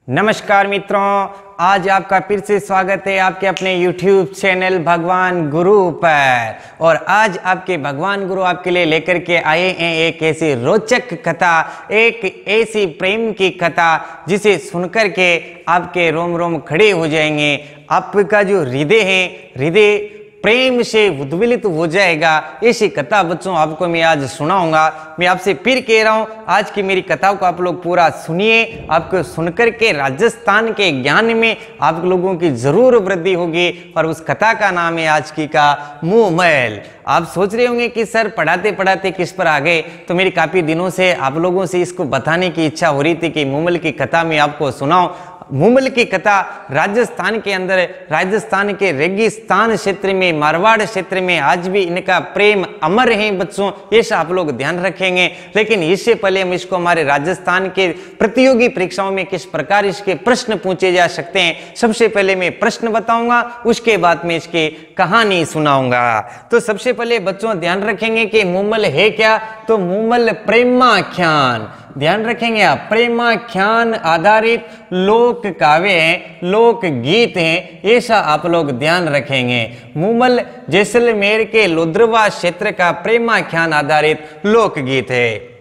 नमस्कार मित्रों, आज आपका फिर से स्वागत है आपके अपने YouTube चैनल भगवान गुरु पर। और आज आपके भगवान गुरु आपके लिए लेकर के आए हैं एक ऐसी रोचक कथा, एक ऐसी प्रेम की कथा जिसे सुनकर के आपके रोम रोम खड़े हो जाएंगे। आपका जो हृदय है, हृदय प्रेम से उद्वेलित हो जाएगा। ऐसी कथा बच्चों आपको मैं आज सुनाऊंगा। मैं आपसे फिर कह रहा हूं, आज की मेरी कथाओं को आप लोग पूरा सुनिए। आपको सुनकर के राजस्थान के ज्ञान में आप लोगों की जरूर वृद्धि होगी। और उस कथा का नाम है आज की का मुंह मैल। आप सोच रहे होंगे कि सर पढ़ाते पढ़ाते किस पर आ गए, तो मेरी काफी दिनों से आप लोगों से इसको बताने की इच्छा हो रही थी कि मुंहमैल की कथा मैं आपको सुनाऊं। मुंहमैल की कथा राजस्थान के अंदर, राजस्थान के रेगिस्तान क्षेत्र में, मारवाड़ क्षेत्र में आज भी इनका प्रेम अमर है बच्चों, ऐसा आप लोग ध्यान रखेंगे। लेकिन इससे पहले हम इसको हमारे राजस्थान के प्रतियोगी परीक्षाओं में किस प्रकार इसके प्रश्न पूछे जा सकते हैं, सबसे पहले मैं प्रश्न बताऊंगा, उसके बाद मैं इसकी कहानी सुनाऊंगा। तो सबसे पहले बच्चों ध्यान रखेंगे कि मुंहमैल है क्या। तो मुंहमैल प्रेमाख्यान, ध्यान रखेंगे आप, प्रेमाख्यान आधारित लोक काव्य है, लोक गीत है, ऐसा आप लोग ध्यान रखेंगे। मुंहमैल जैसलमेर के लोद्रवा क्षेत्र का प्रेमाख्यान आधारित लोक गीत है।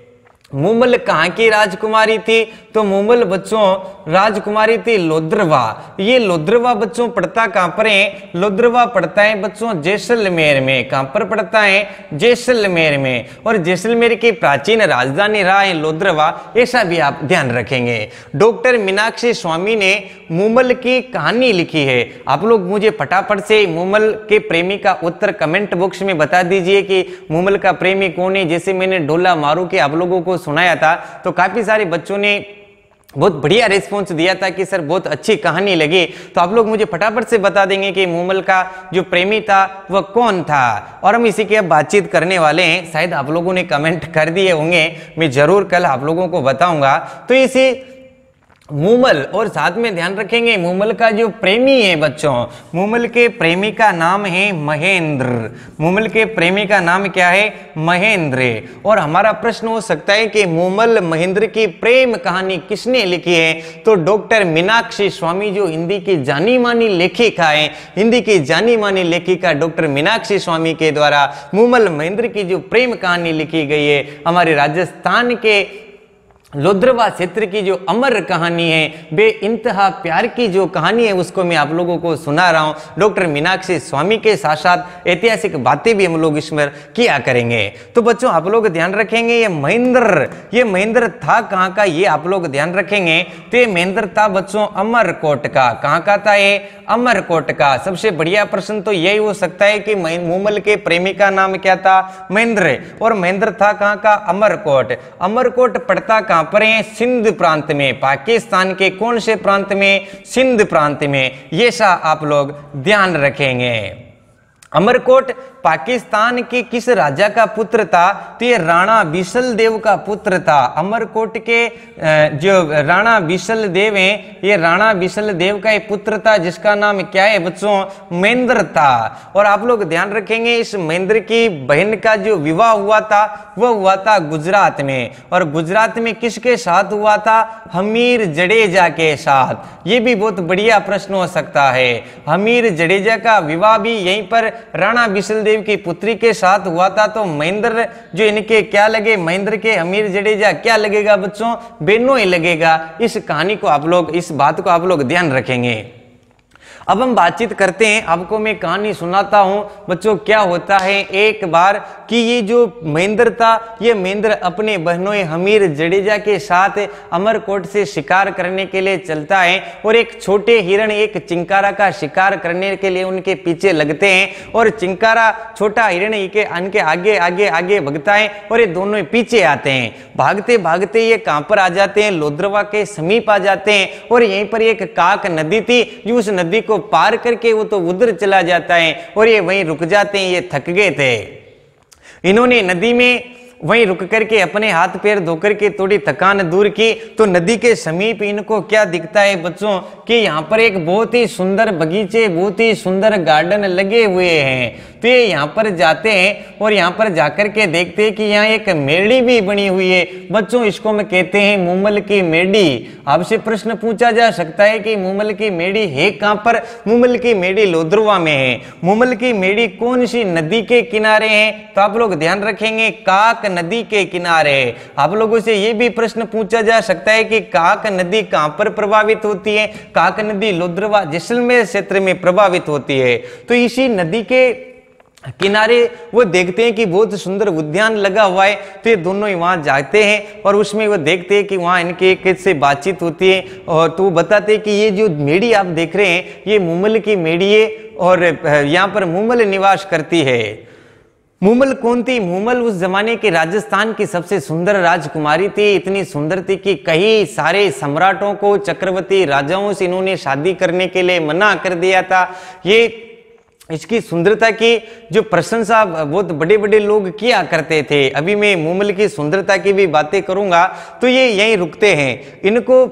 मुंहमैल कहाँ की राजकुमारी थी। तो मुंहमैल बच्चों राजकुमारी थी लोद्रवा। ये लोद्रवा बच्चों पड़ता कहाँ पर है। लोद्रवा पड़ता है बच्चों जैसलमेर में। कहाँ पर पड़ता है, जैसलमेर में। और जैसलमेर की प्राचीन राजधानी रहा है लोद्रवा, ऐसा भी आप ध्यान रखेंगे। डॉक्टर मीनाक्षी स्वामी ने मुंहमैल की कहानी लिखी है। आप लोग मुझे फटाफट से मुंहमैल के प्रेमी का उत्तर कमेंट बॉक्स में बता दीजिए कि मुंहमैल का प्रेमी कौन है। जैसे मैंने डोला मारू के आप लोगों को सुनाया था, तो काफी सारे बच्चों ने बहुत बढ़िया रिस्पॉन्स दिया था कि सर बहुत अच्छी कहानी लगी। तो आप लोग मुझे फटाफट से बता देंगे कि मुंहमैल का जो प्रेमी था वह कौन था। और हम इसी की अब बातचीत करने वाले हैं। शायद आप लोगों ने कमेंट कर दिए होंगे, मैं जरूर कल आप लोगों को बताऊंगा। तो इसी मुंहमैल, और साथ में ध्यान रखेंगे मुंहमैल का जो प्रेमी है बच्चों, मुंहमैल के प्रेमी का नाम है महेंद्र। मुंहमैल के प्रेमी का नाम क्या है, महेंद्र। और हमारा प्रश्न हो सकता है कि मुंहमैल महेंद्र की प्रेम कहानी किसने लिखी है। तो डॉक्टर मीनाक्षी स्वामी, जो हिंदी की जानी मानी लेखिका है, हिंदी की जानी मानी लेखिका डॉक्टर मीनाक्षी स्वामी के द्वारा मुंहमैल महेंद्र की जो प्रेम कहानी लिखी गई है, हमारे राजस्थान के लोद्रवा क्षेत्र की जो अमर कहानी है, बेइंतहा प्यार की जो कहानी है, उसको मैं आप लोगों को सुना रहा हूं। डॉक्टर मीनाक्षी स्वामी के साथ साथ ऐतिहासिक बातें भी हम लोग इसमें किया करेंगे। तो बच्चों आप लोग ध्यान रखेंगे, ये महेंद्र था कहाँ का, ये आप लोग ध्यान रखेंगे। तो ये महेंद्र था बच्चों अमरकोट का। कहाँ का था ये, अमरकोट का। सबसे बढ़िया प्रश्न तो यही हो सकता है कि मुंहमैल के प्रेमी का नाम क्या था, महेंद्र। और महेंद्र था कहाँ का, अमरकोट। अमरकोट पड़ता कहाँ पर है, सिंध प्रांत में। पाकिस्तान के कौन से प्रांत में, सिंध प्रांत में। ये सा आप लोग ध्यान रखेंगे। अमरकोट पाकिस्तान के किस राजा का पुत्र था। तो ये राणा बिसल देव का पुत्र था। अमरकोट के जो राणा बिसल देव हैं, ये राणा बिसल देव का एक पुत्र था, जिसका नाम क्या है बच्चों, महेंद्र था। और आप लोग ध्यान रखेंगे, इस महेंद्र की बहन का जो विवाह हुआ था वह हुआ था गुजरात में। और गुजरात में किसके साथ हुआ था, हमीर जडेजा के साथ। ये भी बहुत बढ़िया प्रश्न हो सकता है। हमीर जडेजा का विवाह भी यहीं पर राणा बिसल देव की पुत्री के साथ हुआ था। तो महेंद्र जो इनके क्या लगे, महेंद्र के हमीर जडेजा क्या लगेगा बच्चों, बेनों ही लगेगा। इस कहानी को आप लोग, इस बात को आप लोग ध्यान रखेंगे। अब हम बातचीत करते हैं, आपको मैं कहानी सुनाता हूं बच्चों। क्या होता है एक बार कि ये जो महेंद्र था, ये महेंद्र अपने बहनों हमीर जडेजा के साथ अमरकोट से शिकार करने के लिए चलता है। और एक छोटे हिरण, एक चिंकारा का शिकार करने के लिए उनके पीछे लगते हैं। और चिंकारा छोटा हिरण इनके आगे आगे आगे भगता है, और ये दोनों पीछे आते हैं। भागते भागते ये कहां पर आ जाते हैं, लोद्रवा के समीप आ जाते हैं। और यहीं पर एक काक नदी थी, जो उस नदी को पार करके वो तो उधर चला जाता है, और ये वहीं रुक जाते हैं। ये थक गए थे। इन्होंने नदी में वहीं रुक करके अपने हाथ पैर धो करके थोड़ी थकान दूर की, तो नदी के समीप इनको क्या दिखता है बच्चों कि यहाँ पर एक बहुत ही सुंदर बगीचे, बहुत ही सुंदर गार्डन लगे हुए हैं। तो ये यहाँ पर जाते हैं और यहाँ पर जाकर के देखते हैं कि यहाँ एक मेड़ी भी बनी हुई है बच्चों, इसको हम कहते हैं मूमल की मेड़ी। आपसे प्रश्न पूछा जा सकता है कि मूमल की मेड़ी है कहाँ पर? मूमल की मेड़ी लोद्रवा में है। मूमल की मेड़ी कौन सी नदी के किनारे है? तो आप लोग ध्यान रखेंगे, काक नदी के किनारे है। आप लोगों से यह भी प्रश्न पूछा जा सकता है कि काक नदी कहां पर प्रभावित होती है? काक नदी लोद्रवा जैसलमेर क्षेत्र में प्रभावित होती है। तो इसी नदी के किनारे वो देखते हैं कि बहुत सुंदर उद्यान लगा हुआ है। तो ये दोनों ही वहां जाते हैं और उसमें वो देखते हैं कि वहां इनके एक से बातचीत होती है। और तो वो बताते हैं कि ये जो मेड़ी आप देख रहे हैं ये मूमल की मेड़ी है और यहाँ पर मूमल निवास करती है। मूमल कौन थी? मूमल उस जमाने के राजस्थान की सबसे सुंदर राजकुमारी थी। इतनी सुंदर थी कि कई सारे सम्राटों को, चक्रवर्ती राजाओं से इन्होंने शादी करने के लिए मना कर दिया था। ये इसकी सुंदरता की जो प्रशंसा बहुत बड़े बड़े लोग किया करते थे। अभी मैं मूमल की सुंदरता की भी बातें करूंगा। तो ये यहीं रुकते हैं, इनको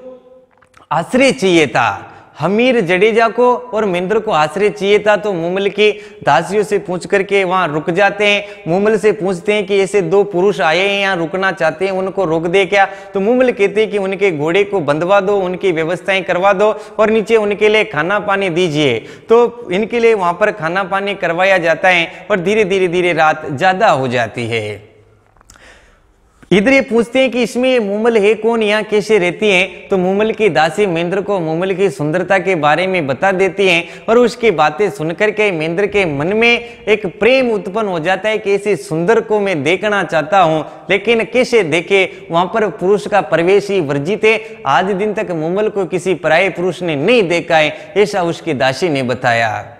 आश्रय चाहिए था। हमीर जडेजा को और महेंद्र को आश्रय चाहिए था। तो मूमल की दासियों से पूछ करके वहां रुक जाते हैं। मूमल से पूछते हैं कि ऐसे दो पुरुष आए हैं यहाँ रुकना चाहते हैं, उनको रोक दे क्या? तो मूमल कहते हैं कि उनके घोड़े को बंधवा दो, उनकी व्यवस्थाएं करवा दो और नीचे उनके लिए खाना पानी दीजिए। तो इनके लिए वहां पर खाना पानी करवाया जाता है और धीरे धीरे रात ज्यादा हो जाती है। इधर ये पूछते हैं कि इसमें ये मूमल है कौन, यहाँ कैसे रहती हैं? तो मूमल की दासी महेंद्र को मूमल की सुंदरता के बारे में बता देती हैं और उसकी बातें सुनकर के महेंद्र के मन में एक प्रेम उत्पन्न हो जाता है कि ऐसी सुंदर को मैं देखना चाहता हूँ, लेकिन कैसे देखे? वहां पर पुरुष का प्रवेश ही वर्जित है। आज दिन तक मूमल को किसी पराये पुरुष ने नहीं देखा है, ऐसा उसकी दासी ने बताया।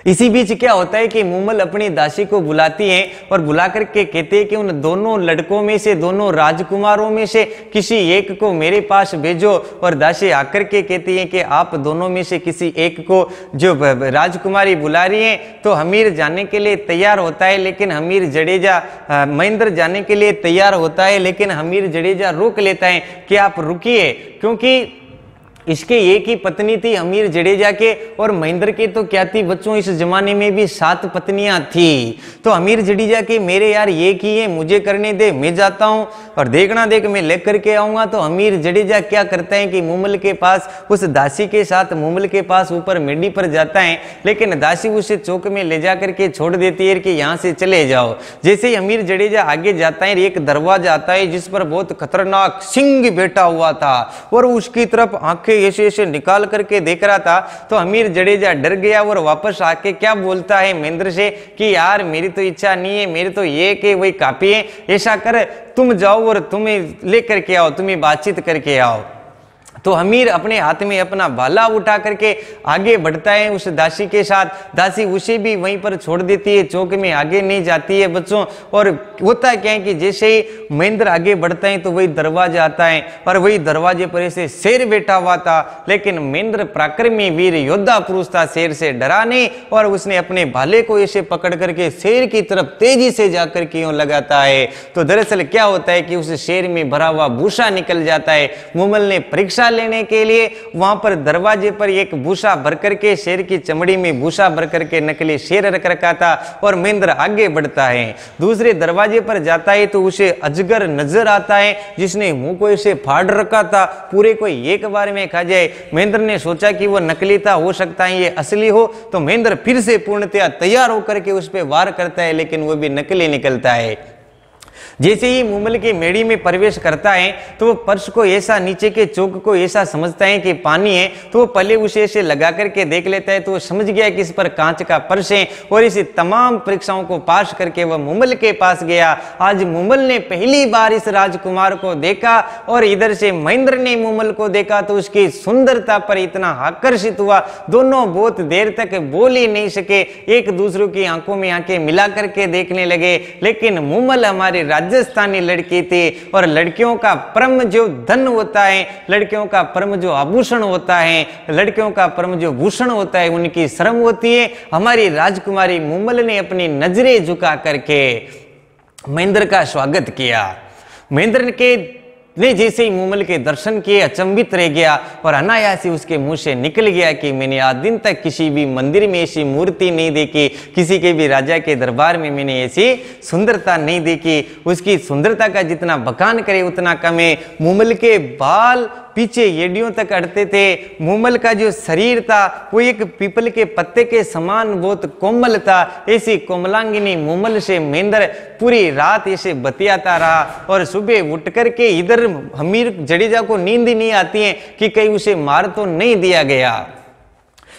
इसी बीच क्या होता है कि मूमल अपनी दासी को बुलाती है और बुला करके कहते हैं कि उन दोनों लड़कों में से, दोनों राजकुमारों में से किसी एक को मेरे पास भेजो। और दासी आकर के कहती है कि आप दोनों में से किसी एक को, जो राजकुमारी बुला रही है। तो हमीर जाने के लिए तैयार होता है, लेकिन हमीर जडेजा, महेंद्र जाने के लिए तैयार होता है, लेकिन हमीर जडेजा रोक लेता है कि आप रुकिए, क्योंकि इसके एक ही पत्नी थी हमीर जडेजा के, और महेंद्र के तो क्या थी बच्चों, इस जमाने में भी 7 पत्नियां थी। तो हमीर जडेजा के मेरे यार ये की है, मुझे करने दे, मैं जाता हूं और देखना देख मैं लेकर के आऊंगा। तो हमीर जडेजा क्या करता है कि मूमल के पास, उस दासी के साथ मूमल के पास ऊपर मेडी पर जाता है, लेकिन दासी उसे चौक में ले जा करके छोड़ देती है कि यहाँ से चले जाओ। जैसे ही हमीर जडेजा आगे जाता है, एक दरवाजा आता है जिस पर बहुत खतरनाक सिंह बैठा हुआ था और उसकी तरफ आंखें ऐसे ऐसे निकाल करके देख रहा था। तो हमीर जडेजा डर गया और वापस आके क्या बोलता है महेंद्र से कि यार मेरी तो इच्छा नहीं है, मेरी तो ये कि वही काफी है, ऐसा कर तुम जाओ और तुम्हें लेकर के आओ, तुम्हें बातचीत करके आओ। तो हमीर अपने हाथ में अपना भाला उठा करके आगे बढ़ता है उस दासी के साथ। दासी उसे भी वहीं पर छोड़ देती है, चौक में आगे नहीं जाती है बच्चों। और होता क्या है कि जैसे ही महेंद्र आगे बढ़ता है तो वही दरवाजा आता है और वही दरवाजे पर ऐसे शेर बैठा हुआ था, लेकिन महेंद्र पराक्रमी वीर योद्धा पुरुष था, शेर से डरा नहीं और उसने अपने भाले को ऐसे पकड़ करके शेर की तरफ तेजी से जाकर के यूं लगाता है। तो दरअसल क्या होता है कि उस शेर में भरा हुआ भूसा निकल जाता है। मूमल ने परीक्षा लेने के लिए वहां पर दरवाजे पर एक भूसा भर करके, शेर की चमड़ी में भूसा भर करके नकली शेर रख रखा था और महेंद्र आगे बढ़ता है। दूसरे दरवाजे पर जाता है तो उसे अजगर नजर आता है जिसने मुंह को ऐसे फाड़ रखा था, पूरे को एक बार में खा जाए। महेंद्र ने सोचा कि वो नकली था, हो सकता है ये असली हो। तो महेंद्र फिर से पूर्णतया तैयार होकर के उस पर वार करता है, लेकिन वो भी नकली निकलता है। जैसे ही मूमल की मेड़ी में प्रवेश करता है तो वो पर्स को ऐसा, नीचे के चौक को ऐसा समझता है कि पानी है। तो वो पहले उसे ऐसे लगा करके देख लेता है, तो वो समझ गया कि इस पर कांच का पर्स है और इसी तमाम परीक्षाओं को पास करके वह मूमल के पास गया। आज मूमल ने पहली बार इस राजकुमार को देखा और इधर से महेंद्र ने मूमल को देखा तो उसकी सुंदरता पर इतना आकर्षित हुआ, दोनों बहुत देर तक बोल ही नहीं सके, एक दूसरे की आंखों में आंखें मिला करके देखने लगे। लेकिन मूमल हमारे राजस्थानी लड़की थी और लड़कियों का परम जो धन होता है, लड़कियों का परम जो आभूषण होता है, लड़कियों का परम जो भूषण होता है, उनकी शर्म होती है। हमारी राजकुमारी मूमल ने अपनी नजरें झुका करके महेंद्र का स्वागत किया। महेंद्र के ने जैसे ही मूमल के दर्शन किए अचंभित रह गया और अनायास ही उसके मुंह से निकल गया कि मैंने आज दिन तक किसी भी मंदिर में ऐसी मूर्ति नहीं देखी, किसी के भी राजा के दरबार में मैंने ऐसी सुंदरता नहीं देखी। उसकी सुंदरता का जितना बखान करे उतना कम है। मूमल के बाल पीछे एड़ियों तक अड़ते थे। मूमल का जो शरीर था वो एक पीपल के पत्ते के समान बहुत कोमल था। ऐसी कोमलांगिनी मूमल से महेंद्र पूरी रात ऐसे बतियाता रहा और सुबह उठ करके इधर हमीर जडेजा को नींद ही नहीं आती है कि कहीं उसे मार तो नहीं दिया गया।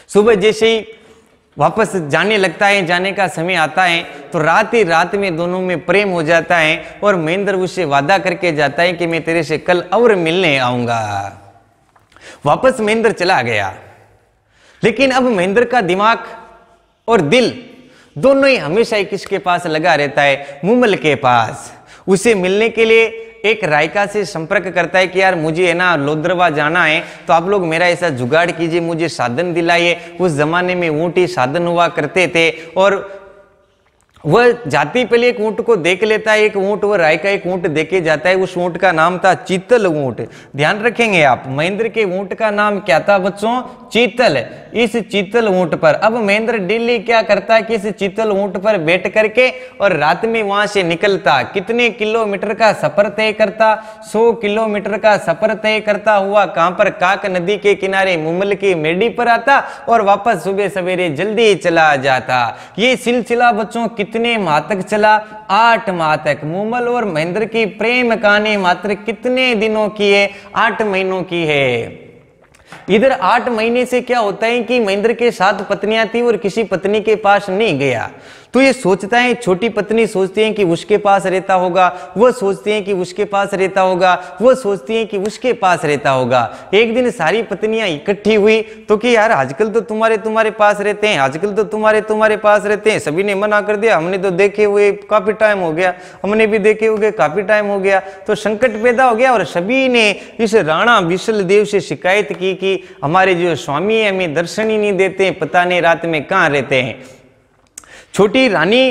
सुबह जैसे ही वापस जाने लगता है, जाने का समय आता है तो रात ही रात में दोनों में प्रेम हो जाता है और महेंद्र उससे वादा करके जाता है कि मैं तेरे से कल और मिलने आऊंगा। वापस महेंद्र चला गया, लेकिन अब महेंद्र का दिमाग और दिल दोनों ही हमेशा ही किसके पास लगा रहता है? मूमल के पास। उसे मिलने के लिए एक रायका से संपर्क करता है कि यार मुझे है ना लोद्रवा जाना है, तो आप लोग मेरा ऐसा जुगाड़ कीजिए, मुझे साधन दिलाइए। उस जमाने में ऊंट ही साधन हुआ करते थे और वह जाति पहले एक ऊंट को देख लेता है। एक ऊंट, वह राय का एक ऊंट देखे जाता है। उस ऊंट का नाम था चीतल ऊंट। ध्यान रखेंगे आप, महेंद्र के ऊंट का नाम क्या था बच्चों? चीतल। इस चीतल ऊंट पर अब महेंद्र डेली क्या करता है कि इस चीतल ऊंट पर बैठ करके और रात में वहां से निकलता। कितने किलोमीटर का सफर तय करता? 100 किलोमीटर का सफर तय करता हुआ कहां पर? काक नदी के किनारे मूमल की मेडी पर आता और वापस सुबह सवेरे जल्दी चला जाता। ये सिलसिला बच्चों कितने माह तक चला? 8 माह तक। मूमल और महेंद्र की प्रेम कहानी मात्र कितने दिनों की है? 8 महीनों की है। इधर 8 महीने से क्या होता है कि महेंद्र के 7 पत्नियां थी और किसी पत्नी के पास नहीं गया। तो ये सोचता है, छोटी पत्नी सोचती है कि उसके पास रहता होगा, वो सोचती है कि उसके पास रहता होगा, वो सोचती है कि उसके पास रहता होगा। एक दिन सारी पत्नियां इकट्ठी हुई तो कि यार आजकल तो तुम्हारे पास रहते हैं, आजकल तो तुम्हारे पास रहते हैं। सभी ने मना कर दिया, हमने तो देखे हुए काफी टाइम हो गया, हमने भी देखे हुए काफी टाइम हो गया। तो संकट पैदा हो गया और सभी ने इस राणा विशल देव से शिकायत की कि हमारे जो स्वामी है हमें दर्शन ही नहीं देते, पता नहीं रात में कहाँ रहते हैं। छोटी रानी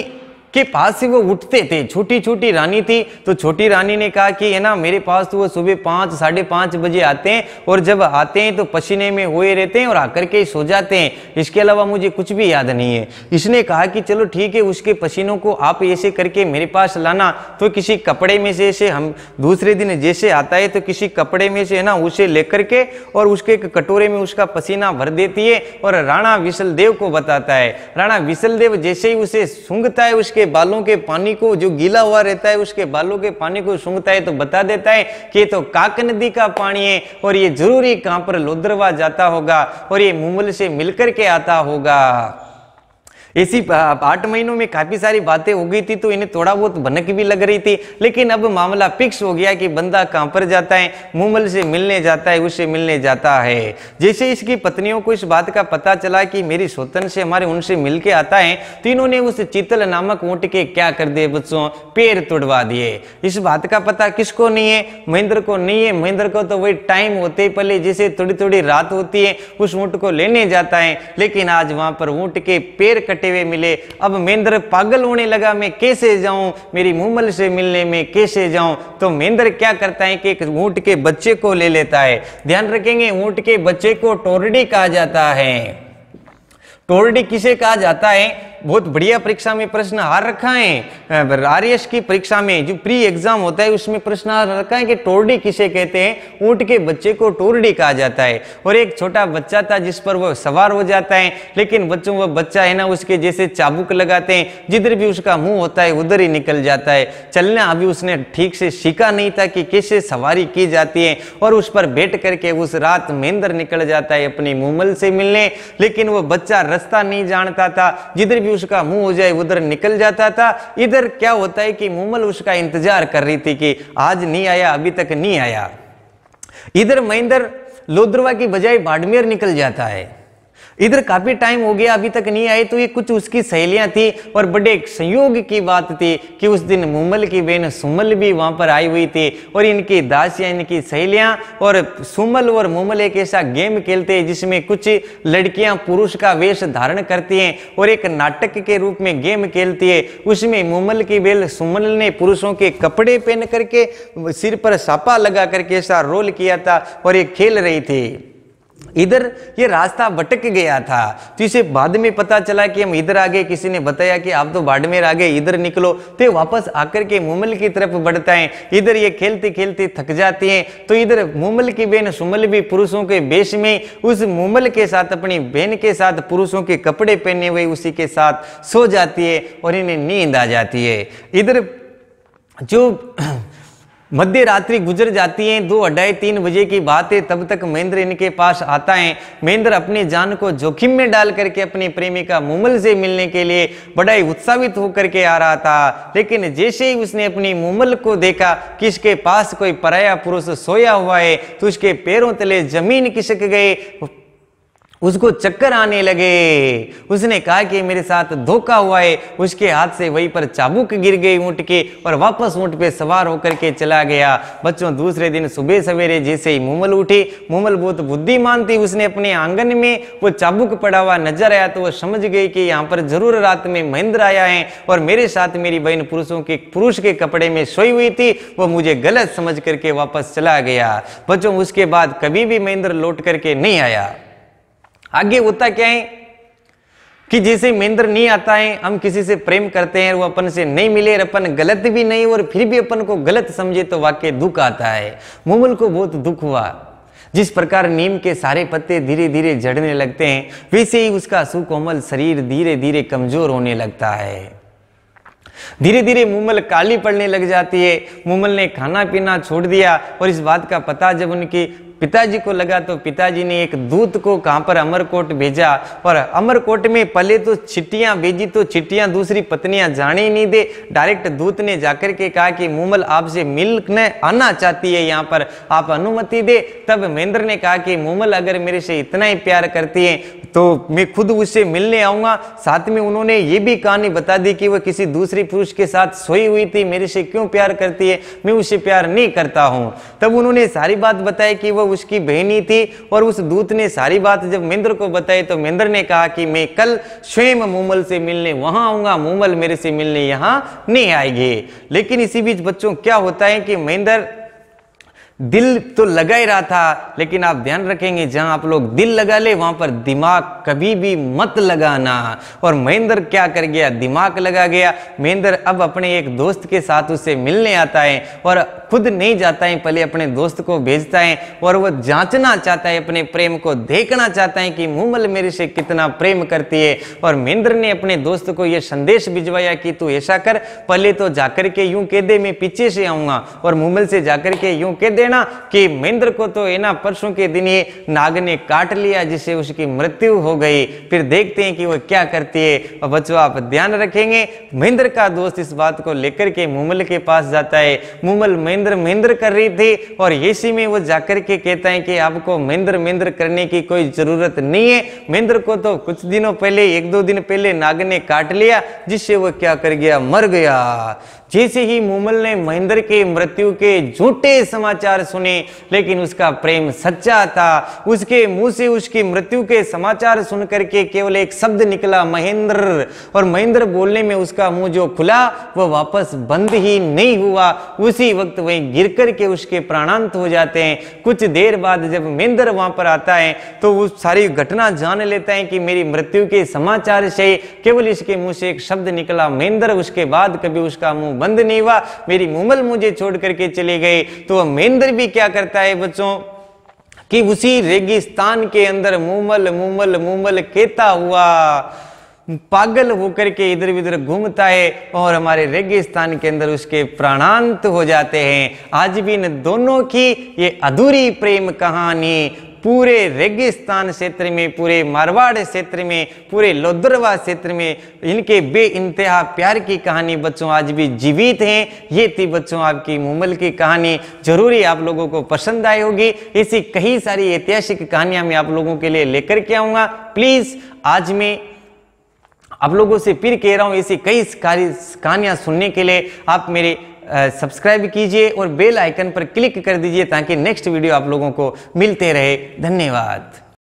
के पास से वो उठते थे। छोटी छोटी रानी थी तो छोटी रानी ने कहा कि है ना मेरे पास तो वो सुबह 5 साढ़े 5 बजे आते हैं और जब आते हैं तो पसीने में हुए रहते हैं और आकर के सो जाते हैं, इसके अलावा मुझे कुछ भी याद नहीं है। इसने कहा कि चलो ठीक है, उसके पसीनों को आप ऐसे करके मेरे पास लाना। तो किसी कपड़े में से ऐसे हम दूसरे दिन जैसे आता है तो किसी कपड़े में से है ना उसे लेकर के और उसके एक कटोरे में उसका पसीना भर देती है और राणा विशल देव को बताता है। राणा विशल देव जैसे ही उसे सूंघता है, उसके बालों के पानी को, जो गीला हुआ रहता है उसके बालों के पानी को सूंघता है तो बता देता है कि ये तो काक नदी का पानी है और ये जरूरी कहां पर लोद्रवा जाता होगा और ये मूमल से मिलकर के आता होगा। ऐसी 8 महीनों में काफी सारी बातें हो गई थी तो इन्हें थोड़ा बहुत भनक भी लग रही थी, लेकिन अब मामला फिक्स हो गया कि बंदा कहां पर जाता है? मूमल से मिलने जाता है, उससे मिलने जाता है। जैसे इसकी पत्नियों को इस बात का पता चला कि मेरी सौतन से हमारे उनसे मिलके आता है तो इन्होंने उस चीतल नामक ऊंट के क्या कर दिए बच्चों? पैर तुड़वा दिए। इस बात का पता किसको नहीं है? महेंद्र को नहीं है। महेंद्र को तो वही टाइम होते पहले जैसे थोड़ी थोड़ी रात होती है उस ऊंट को लेने जाता है, लेकिन आज वहां पर ऊंट के पैर हुए मिले। अब महेंद्र पागल होने लगा, मैं कैसे जाऊं, मेरी मूमल से मिलने में कैसे जाऊं? तो महेंद्र क्या करता है कि एक ऊंट के बच्चे को ले लेता है। ध्यान रखेंगे, ऊंट के बच्चे को टोरडी कहा जाता है। टोरडी किसे कहा जाता है? बहुत बढ़िया परीक्षा में प्रश्न हार रखा है। आरएस की परीक्षा में जो प्री एग्जाम होता है उसमें प्रश्न हार रखा है कि टोरडी किसे कहते हैं? ऊंट के बच्चे को टोरडी कहा जाता है। और एक छोटा बच्चा था जिस पर वो सवार हो जाता है, लेकिन बच्चों वो बच्चा है ना उसके जैसे चाबुक लगाते हैं, जिधर भी उसका मुंह होता है उधर ही निकल जाता है। चलना अभी उसने ठीक से सीखा नहीं था कि कैसे सवारी की जाती है और उस पर बैठ करके उस रात महेंद्र निकल जाता है अपनी मूमल से मिलने, लेकिन वो बच्चा रास्ता नहीं जानता था, जिधर भी उसका मुंह हो जाए उधर निकल जाता था। इधर क्या होता है कि मूमल उसका इंतजार कर रही थी कि आज नहीं आया, अभी तक नहीं आया। इधर महेंद्र लोद्रवा की बजाय बाड़मेर निकल जाता है। इधर काफी टाइम हो गया अभी तक नहीं आए, तो ये कुछ उसकी सहेलियां थी और बड़े एक संयोग की बात थी कि उस दिन मूमल की बहन सुमल भी वहां पर आई हुई थी और इनकी दासियां, इनकी सहेलियां और सुमल और मूमल एक ऐसा गेम खेलते हैं जिसमें कुछ लड़कियां पुरुष का वेश धारण करती हैं और एक नाटक के रूप में गेम खेलती है। उसमें मूमल की बहन सुमल ने पुरुषों के कपड़े पहन करके सिर पर सापा लगा करके ऐसा रोल किया था और ये खेल रही थी। इधर ये रास्ता भटक गया था, तो इसे बाद में पता चला कि हम इधर आ गए, किसी ने बताया कि आप तो बाड़मेर आ गए, इधर निकलो। तो वापस आकर के मूमल की तरफ बढ़ता है। इधर ये खेलते खेलते थक जाती हैं, तो इधर मूमल की बहन सुमल भी पुरुषों के वेश में उस मूमल के साथ, अपनी बहन के साथ पुरुषों के कपड़े पहने हुए उसी के साथ सो जाती है और इन्हें नींद आ जाती है। इधर जो मध्य रात्रि गुजर जाती है, 2, 2:30, 3 बजे की बात है, तब तक महेंद्र इनके पास आता है। महेंद्र अपनी जान को जोखिम में डाल करके अपनी प्रेमिका मूमल से मिलने के लिए बड़ा ही उत्साहित होकर के आ रहा था, लेकिन जैसे ही उसने अपनी मूमल को देखा कि इसके पास कोई पराया पुरुष सोया हुआ है, तो उसके पैरों तले जमीन खिसक गए, उसको चक्कर आने लगे। उसने कहा कि मेरे साथ धोखा हुआ है। उसके हाथ से वहीं पर चाबुक गिर गई ऊंट के और वापस ऊंट पे सवार होकर के चला गया। बच्चों, दूसरे दिन सुबह सवेरे जैसे ही मूमल उठी, मूमल बहुत बुद्धिमान थी, उसने अपने आंगन में वो चाबुक पड़ा हुआ नजर आया तो वो समझ गई कि यहाँ पर जरूर रात में महेंद्र आया है और मेरे साथ मेरी बहन पुरुष के कपड़े में सोई हुई थी, वो मुझे गलत समझ करके वापस चला गया। बच्चों, उसके बाद कभी भी महेंद्र लौट करके नहीं आया। आगे होता क्या है कि जैसे महेंद्र नहीं आता है, हम किसी से प्रेम करते हैं, वो अपन से नहीं मिले और अपन गलत भी नहीं और फिर भी अपन को गलत समझे तो वाकई दुख आता है। मूमल को बहुत दुख हुआ। जिस प्रकार नीम के सारे पत्ते धीरे धीरे झड़ने लगते हैं, वैसे ही उसका सुकोमल शरीर धीरे धीरे कमजोर होने लगता है। धीरे धीरे मूमल काली पड़ने लग जाती है। मूमल ने खाना पीना छोड़ दिया और इस बात का पता जब उनके पिताजी को लगा तो पिताजी ने एक दूत को कहां पर अमरकोट भेजा और अमरकोट में पहले तो चिट्ठियां भेजी, तो चिट्ठियां दूसरी पत्नियां जाने ही नहीं दे। डायरेक्ट दूत ने जाकर के कहा कि मूमल आपसे मिलने आना चाहती है, यहाँ पर आप अनुमति दे। तब महेंद्र ने कहा कि मूमल अगर मेरे से इतना ही प्यार करती है तो मैं खुद उससे मिलने आऊंगा। साथ में उन्होंने ये भी कहानी बता दी कि वह किसी दूसरी पुरुष के साथ सोई हुई थी, मेरे से क्यों प्यार करती है, मैं उससे प्यार नहीं करता हूं। तब उन्होंने सारी बात बताई कि वह उसकी बहनी थी और उस दूत ने सारी बात जब महेंद्र को बताई तो महेंद्र ने कहा कि मैं कल स्वयं मूमल से मिलने वहां आऊंगा, मूमल मेरे से मिलने यहां नहीं आएगी। लेकिन इसी बीच बच्चों क्या होता है कि महेंद्र दिल तो लगा ही रहा था, लेकिन आप ध्यान रखेंगे जहां आप लोग दिल लगा ले वहां पर दिमाग कभी भी मत लगाना। और महेंद्र क्या कर गया, दिमाग लगा गया। महेंद्र अब अपने एक दोस्त के साथ उससे मिलने आता है और खुद नहीं जाता है, पहले अपने दोस्त को भेजता है और वह जांचना चाहता है, अपने प्रेम को देखना चाहता है कि मूमल मेरे से कितना प्रेम करती है। और महेंद्र ने अपने दोस्त को यह संदेश भिजवाया कि तू ऐसा कर, पहले तो जाकर के यूं कह दे मैं पीछे से आऊंगा और मूमल से जाकर के यूं कह दे कि महेंद्र को तो है ना परसों के दिन ये नाग ने काट लिया जिससे उसकी मृत्यु हो गई। फिर देखते हैं कि वो क्या करती है। और बच्चों आप ध्यान रखेंगे, महेंद्र का दोस्त इस बात को लेकर के मूमल के पास जाता है। मूमल महेंद्र कर रही थी और इसी में वो जाकर के कहता है कि आपको महेंद्र करने की कोई जरूरत नहीं है, महेंद्र को तो कुछ दिनों पहले, 1-2 दिन पहले नाग ने काट लिया जिससे वो क्या कर गया, मर गया। जैसे ही मूमल ने महेंद्र के मृत्यु के झूठे समाचार सुने, लेकिन उसका प्रेम सच्चा था। उसके मुंह से उसकी मृत्यु के समाचार सुनकर के केवल एक शब्द निकला, महेंद्र। और महेंद्र बोलने में उसका मुंह जो खुला वह वापस बंद ही नहीं हुआ। उसी वक्त वहीं गिर कर के उसके प्राणांत हो जाते हैं। कुछ देर बाद जब महेंद्र वहां पर आता है तो वो सारी घटना जान लेता है कि मेरी मृत्यु के समाचार से केवल इसके मुंह से एक शब्द निकला, महेंद्र। उसके बाद कभी उसका मुंह बंद नहीं हुआ। मेरी मूमल मुझे छोड़ करके चले गए। तो महेंद्र भी क्या करता है बच्चों कि उसी रेगिस्तान के अंदर मूमल कहता हुआ पागल होकर के इधर उधर घूमता है और हमारे रेगिस्तान के अंदर उसके प्राणांत हो जाते हैं। आज भी इन दोनों की ये अधूरी प्रेम कहानी पूरे रेगिस्तान क्षेत्र में, पूरे मारवाड़ क्षेत्र में, पूरे लोदरवा क्षेत्र में इनके बेइंतहा प्यार की कहानी बच्चों आज भी जीवित है। ये थी बच्चों आपकी मूमल की कहानी, जरूरी आप लोगों को पसंद आई होगी। ऐसी कई सारी ऐतिहासिक कहानियां मैं आप लोगों के लिए लेकर के आऊंगा। प्लीज आज मैं आप लोगों से फिर कह रहा हूं, ऐसी कई कहानियां सुनने के लिए आप मेरे सब्सक्राइब कीजिए और बेल आइकन पर क्लिक कर दीजिए ताकि नेक्स्ट वीडियो आप लोगों को मिलते रहे। धन्यवाद।